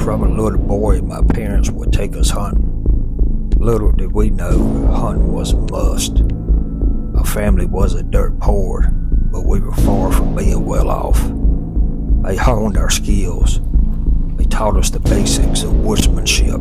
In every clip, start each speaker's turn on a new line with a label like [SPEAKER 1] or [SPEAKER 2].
[SPEAKER 1] From a little boy, my parents would take us hunting. Little did we know hunting was a must. Our family wasn't dirt poor, but we were far from being well off. They honed our skills. They taught us the basics of woodsmanship.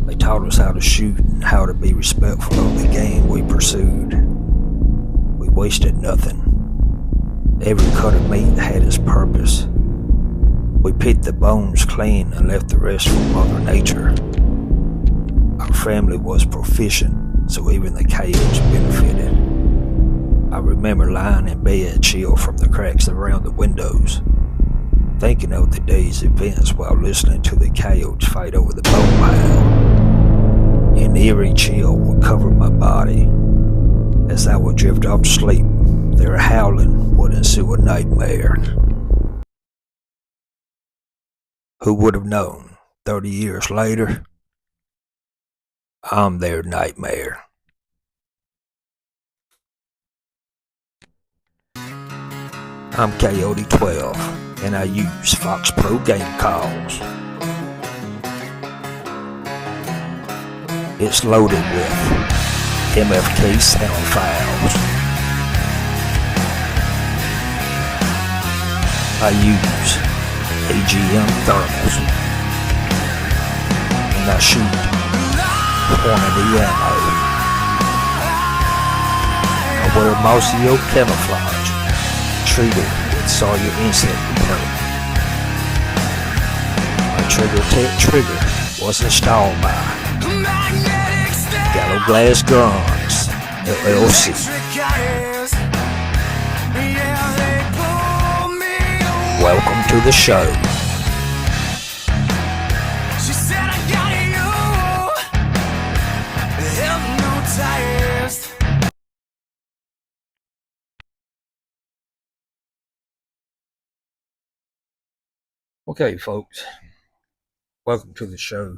[SPEAKER 1] They taught us how to shoot and how to be respectful of the game we pursued. We wasted nothing. Every cut of meat had its purpose. We picked the bones clean and left the rest for Mother Nature. Our family was proficient, so even the coyotes benefited. I remember lying in bed, chill from the cracks around the windows, thinking of the day's events while listening to the coyotes fight over the bone pile. An eerie chill would cover my body. As I would drift off to sleep, their howling would ensue a nightmare. Who would have known? 30 years later, I'm their nightmare. I'm Coyote 12, and I use Fox Pro game calls. It's loaded with MFK sound files. I use AGM thermals, and I shoot quantity ammo. I wear Mossio camouflage, treated with Sawyer insect repellent. My Trigger Tech trigger was installed by Gallo Glass Guns, LLC. Welcome to the show. She said I got you. Hypnotized. Okay, folks. Welcome to the show.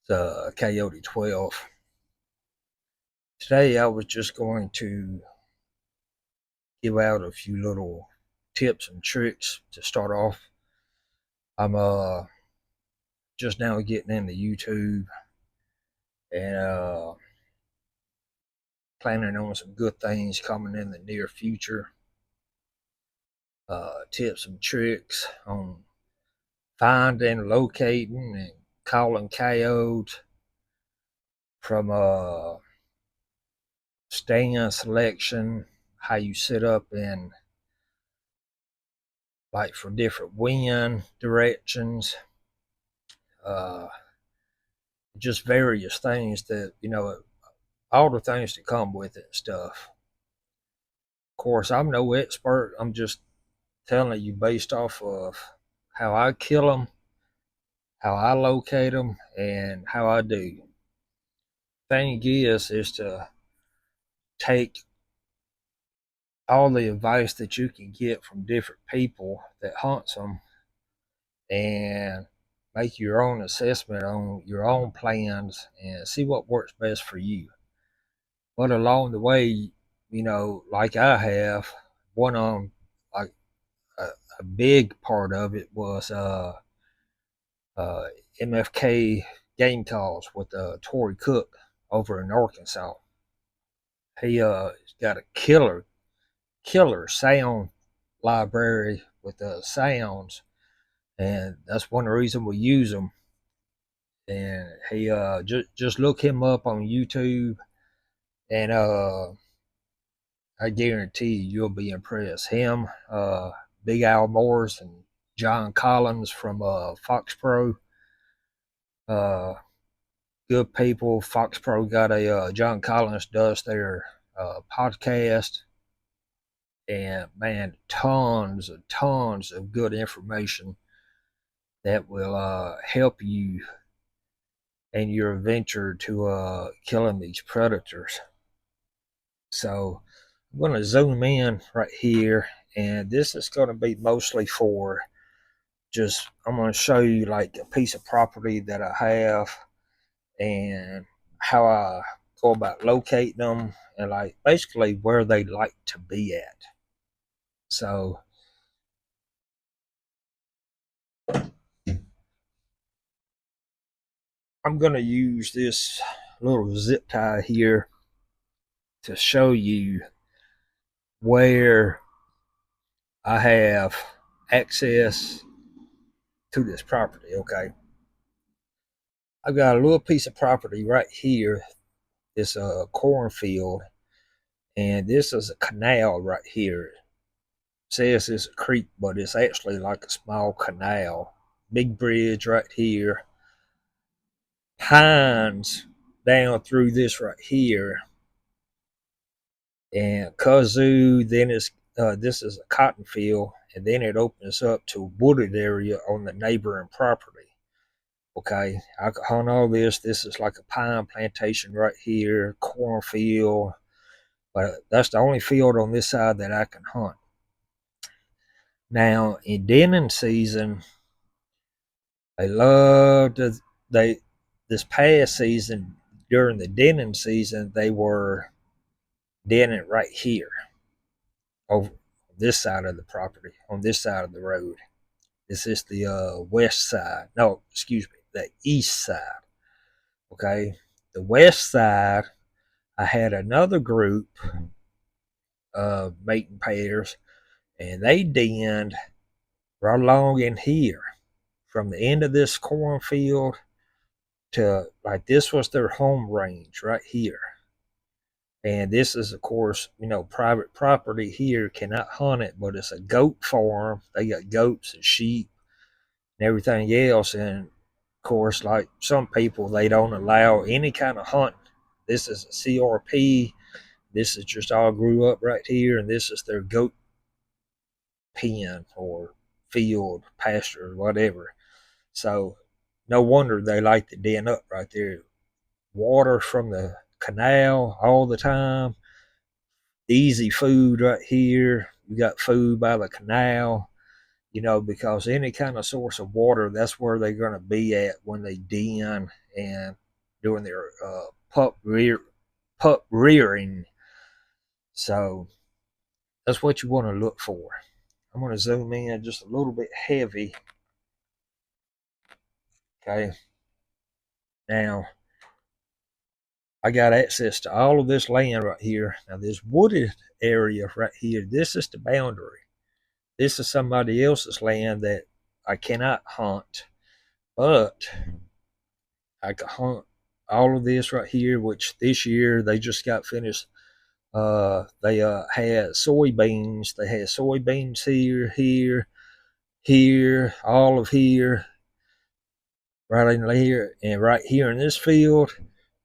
[SPEAKER 1] It's Coyote 12. Today I was just going to give out a few little tips and tricks to start off. I'm just now getting into YouTube and planning on some good things coming in the near future. Tips and tricks on finding, locating, and calling coyotes, from stand selection, how you set up in like for different wind directions, just various things that, all the things that come with it and stuff. Of course, I'm no expert. I'm just telling you based off of how I kill them, how I locate them, and how I do. Thing is to take all the advice that you can get from different people that hunts them and make your own assessment on your own plans and see what works best for you. But along the way, like I have, one of them, like a big part of it was MFK game calls with Tory Cook over in Arkansas. He got a killer sound library with sounds, and that's one of the reasons we use them. And he just look him up on YouTube, and I guarantee you'll be impressed. Him, Big Al Morris, and John Collins from Fox Pro. Good people. Fox Pro got a John Collins does their podcast, and man, tons of good information that will help you in your venture to killing these predators. So I'm going to zoom in right here, and this is going to be mostly for just, I'm going to show you like a piece of property that I have and how I go about locating them and like basically where they like to be at. So I'm going to use this little zip tie here to show you where I have access to this property. Okay, I've got a little piece of property right here. It's a cornfield, and this is a canal right here. It says it's a creek, but it's actually like a small canal. Big bridge right here. Pines down through this right here, and kazoo. Then it's this is a cotton field, and then it opens up to a wooded area on the neighboring property. Okay, I could hunt all this. This is like a pine plantation right here, cornfield, but that's the only field on this side that I can hunt. Now in denning season, they love to they this past season during the denning season they were denning right here over this side of the property, on this side of the road. This is the west side. No, excuse me, the east side. Okay, the west side, I had another group of mating pairs, and they denned right along in here from the end of this cornfield to like this was their home range right here. And this is, of course, private property here, cannot hunt it, but it's a goat farm. They got goats and sheep and everything else. And of course, like some people, they don't allow any kind of hunting. This is a CRP. This is just all grew up right here, and this is their goat pen or field, pasture, whatever. So no wonder they like to den up right there. Water from the canal all the time. Easy food right here. You got food by the canal, because any kind of source of water, that's where they're going to be at when they den and doing their pup rearing. So that's what you want to look for. I'm going to zoom in just a little bit heavy. Okay. Now, I got access to all of this land right here. Now, this wooded area right here, this is the boundary. This is somebody else's land that I cannot hunt, but I can hunt all of this right here, which this year they just got finished. They had soybeans. They had soybeans here, all of here, right in here, and right here in this field,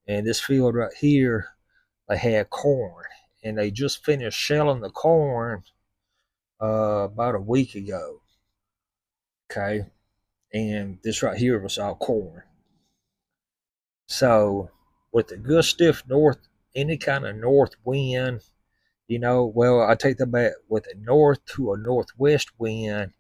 [SPEAKER 1] and this field right here, they had corn, and they just finished shelling the corn about a week ago. Okay, and this right here was all corn. So with the good stiff north, any kind of north wind, well, I take that back. With a north to a northwest wind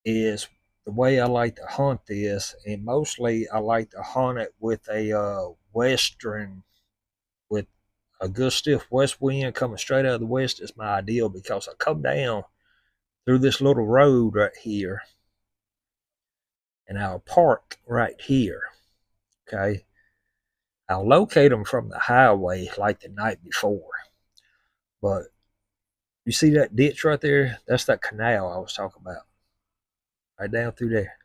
[SPEAKER 1] is the way I like to hunt this, and mostly I like to hunt it with a western, with a good stiff west wind coming straight out of the west is my ideal, because I come down through this little road right here, and I'll park right here. Okay, I'll locate them from the highway like the night before, but you see that ditch right there? That's that canal I was talking about, right down through there.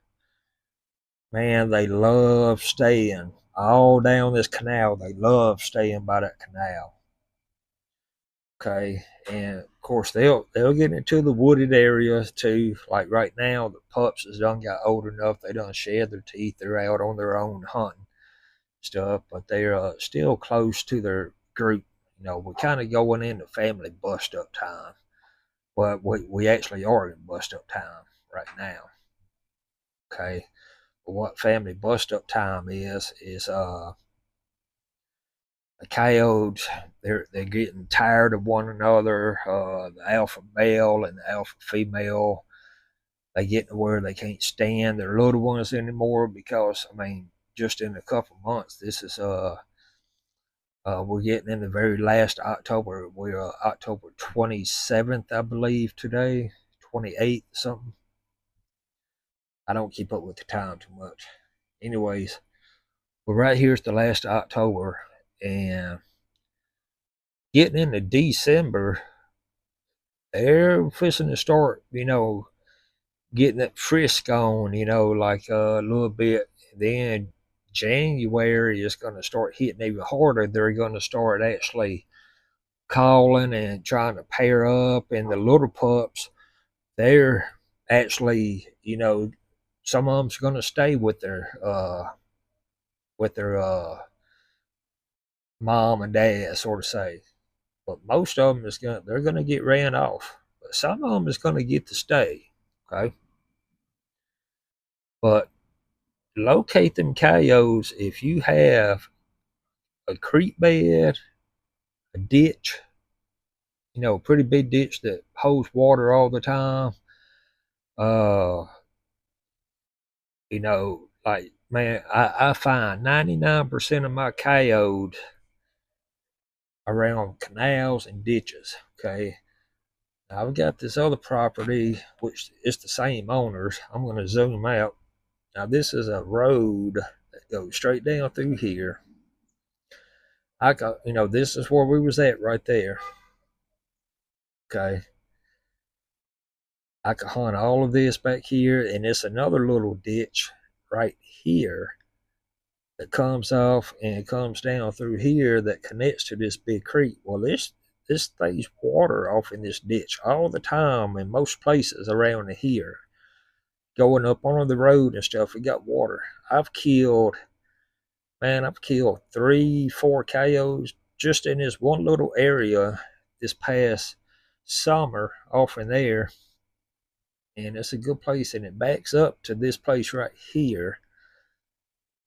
[SPEAKER 1] Man, they love staying all down this canal. They love staying by that canal. Okay, and of course they'll get into the wooded areas too. Like right now, the pups has done got old enough. They done shed their teeth. They're out on their own hunting stuff, but they're still close to their group. We're kind of going into family bust up time, but we actually are in bust up time right now. Okay, but what family bust up time is the coyotes, they're getting tired of one another. The alpha male and the alpha female, they get to where they can't stand their little ones anymore, because just in a couple months, this is we're getting in the very last October. We're October 27th, I believe, today, 28th something. I don't keep up with the time too much. anyways, we're right here at the last of October, and getting into December, they're fixing to start, getting that frisk on, like a little bit. Then January is going to start hitting even harder. They're going to start actually calling and trying to pair up, and the little pups, they're actually, some of them's going to stay with their mom and dad, sort of say. But most of them they're gonna get ran off. But some of them is gonna get to stay. Okay, but locate them coyotes if you have a creek bed, a ditch, a pretty big ditch that holds water all the time. Uh, like, man, I find 99% of my coyotes around canals and ditches. Okay, now I've got this other property which is the same owners. I'm going to zoom out. Now this is a road that goes straight down through here. This is where we was at right there. Okay, I could hunt all of this back here, and it's another little ditch right here that comes off and comes down through here that connects to this big creek. Well, this stays water off in this ditch all the time in most places around here. Going up on the road and stuff, we got water. I've killed 3, 4 coyotes just in this one little area this past summer off in there. And it's a good place, and it backs up to this place right here.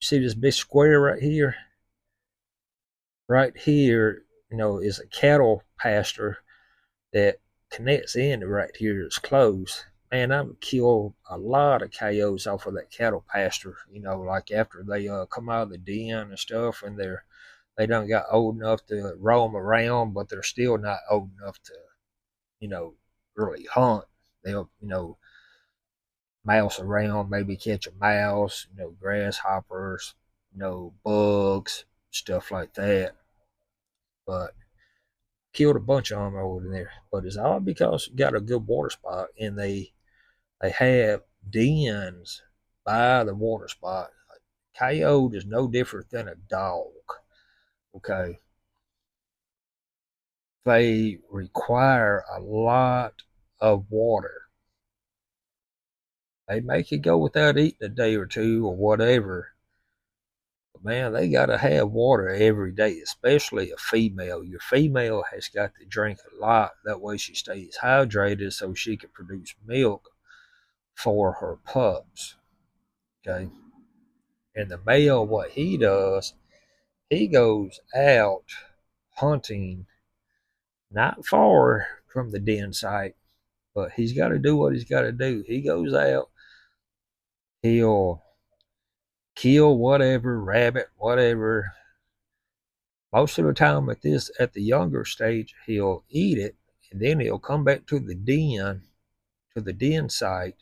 [SPEAKER 1] See this big square right here? Right here, is a cattle pasture that connects into right here. It's close. Man, I've killed a lot of coyotes off of that cattle pasture. Like after they come out of the den and stuff, and they done got old enough to roam around, but they're still not old enough to, really hunt. They'll, mouse around, maybe catch a mouse, grasshoppers, bugs, stuff like that. But killed a bunch of them over there. But it's all because you got a good water spot, and they have dens by the water spot. Coyote is no different than a dog. Okay, they require a lot of water. They make you go without eating a day or two or whatever. But man, they got to have water every day, especially a female. Your female has got to drink a lot. That way she stays hydrated so she can produce milk for her pups. Okay. And the male, what he does, he goes out hunting not far from the den site, but he's got to do what he's got to do. He goes out, he'll kill whatever, rabbit, whatever. Most of the time at the younger stage, he'll eat it, and then he'll come back to the den site.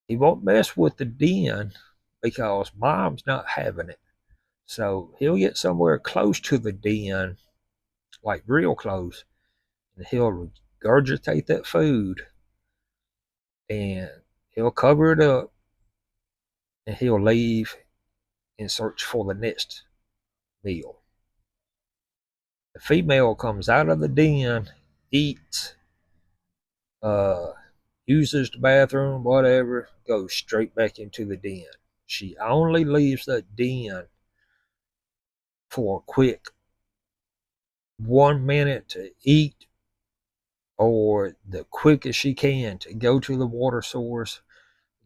[SPEAKER 1] He won't mess with the den because mom's not having it. So he'll get somewhere close to the den, like real close, and he'll regurgitate that food, and he'll cover it up, and he'll leave and search for the next meal. The female comes out of the den, eats, uh, uses the bathroom, whatever, goes straight back into the den. She only leaves the den for a quick 1 minute to eat, or the quickest she can to go to the water source,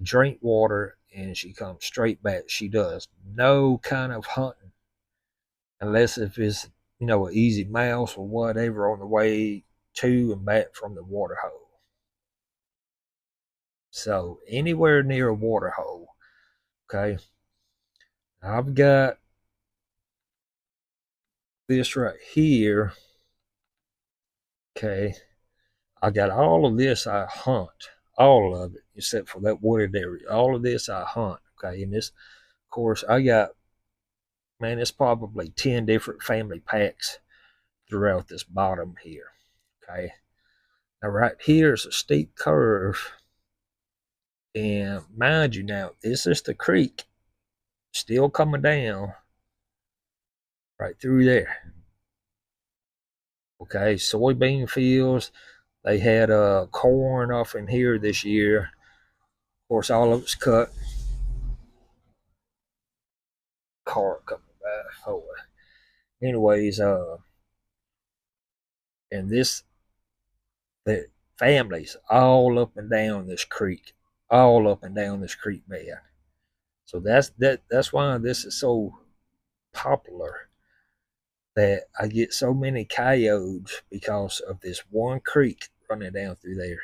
[SPEAKER 1] drink water, and she comes straight back. She does no kind of hunting unless if it's, an easy mouse or whatever on the way to and back from the water hole. So anywhere near a water hole, okay. I've got this right here. Okay. I got all of this I hunt. All of it, except for that wooded area. All of this I hunt. Okay, and this, of course, I got, man, it's probably 10 different family packs throughout this bottom here. Okay, now right here is a steep curve, and mind you, now this is the creek still coming down right through there. Okay, soybean fields. They had corn off in here this year. Of course, all of it's cut. Car coming back. Oh, anyways, and this, the families all up and down this creek, all up and down this creek bed. So that's why this is so popular, that I get so many coyotes because of this one creek running down through there.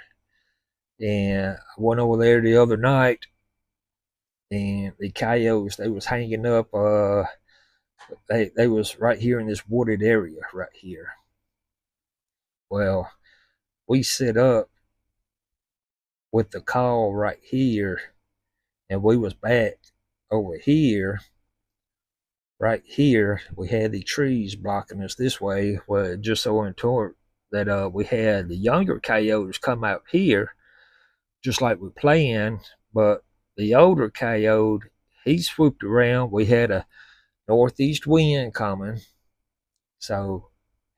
[SPEAKER 1] And I went over there the other night, and the coyotes, they was hanging up. They was right here in this wooded area right here. Well, we set up with the call right here, and we was back over here. Right here, we had the trees blocking us this way. Well, just so untoward that we had the younger coyotes come out here, just like we planned. But the older coyote, he swooped around. We had a northeast wind coming, so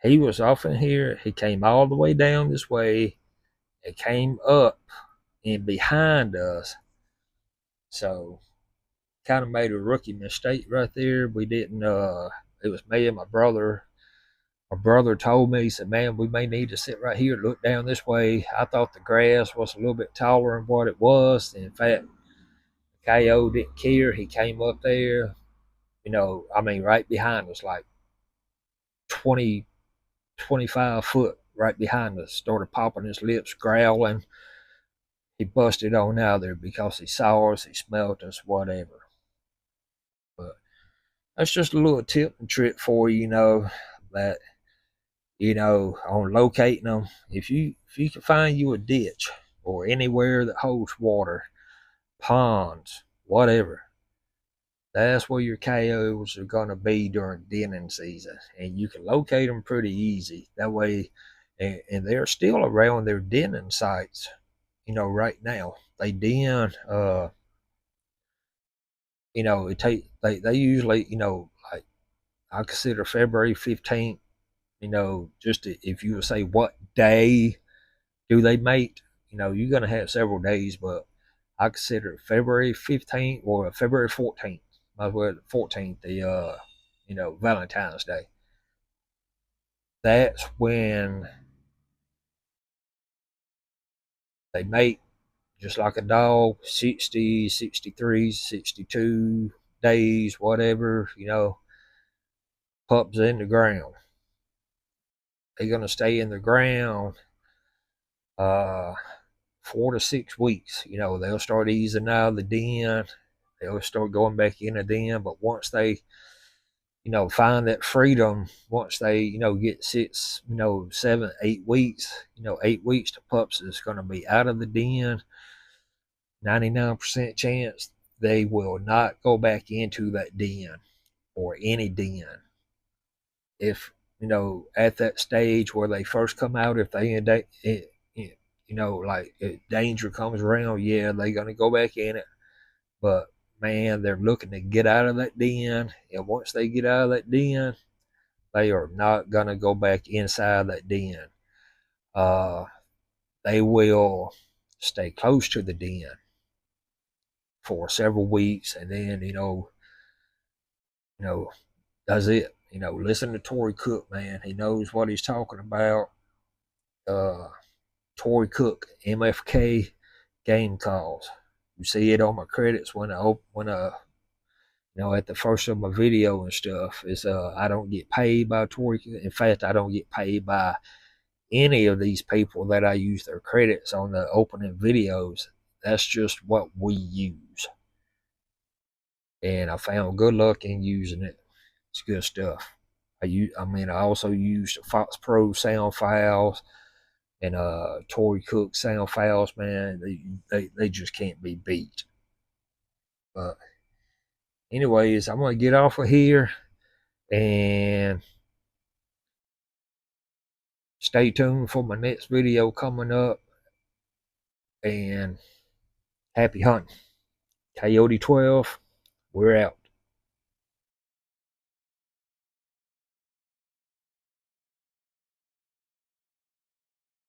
[SPEAKER 1] he was off in here. He came all the way down this way and came up and behind us. So kind of made a rookie mistake right there. We didn't. It was me and my brother. My brother told me, he said, "Man, we may need to sit right here, look down this way." I thought the grass was a little bit taller than what it was. In fact, Ko didn't care. He came up there. I mean, right behind us, like 20, 25 foot right behind us. Started popping his lips, growling. He busted on out there because he saw us, he smelled us, whatever. But that's just a little tip and trick for you, that on locating them. If you can find you a ditch or anywhere that holds water, ponds, whatever, that's where your coyotes are gonna be during denning season, and you can locate them pretty easy. That way, and they're still around their denning sites. Right now they den. It take they usually like I consider February 15th. Just if you would say what day do they mate, you're gonna have several days, but I consider February 15th or February 14th. Might as well the 14th, the Valentine's Day. That's when they mate, just like a dog, 60, 63, 62 days, whatever, pups in the ground. They're going to stay in the ground uh, 4 to 6 weeks. They'll start easing out of the den. They'll start going back in the den. But once they, find that freedom, once they, get 6, 7, 8 weeks, 8 weeks, the pups is going to be out of the den. 99% chance they will not go back into that den or any den. If, at that stage where they first come out, if they end up, like if danger comes around, yeah, they're going to go back in it. But man, they're looking to get out of that den. And once they get out of that den, they are not going to go back inside that den. They will stay close to the den for several weeks, and then that's it. Listen to Tory Cook, man. He knows what he's talking about. Tory Cook, MFK game calls. You see it on my credits when at the first of my video and stuff. Is I don't get paid by Tory. In fact, I don't get paid by any of these people that I use their credits on the opening videos. That's just what we use. And I found good luck in using it. It's good stuff. I also used Fox Pro sound files and Tory Cook sound files, man. They just can't be beat. But anyways, I'm going to get off of here and stay tuned for my next video coming up. And happy hunting. Coyote 12, we're out.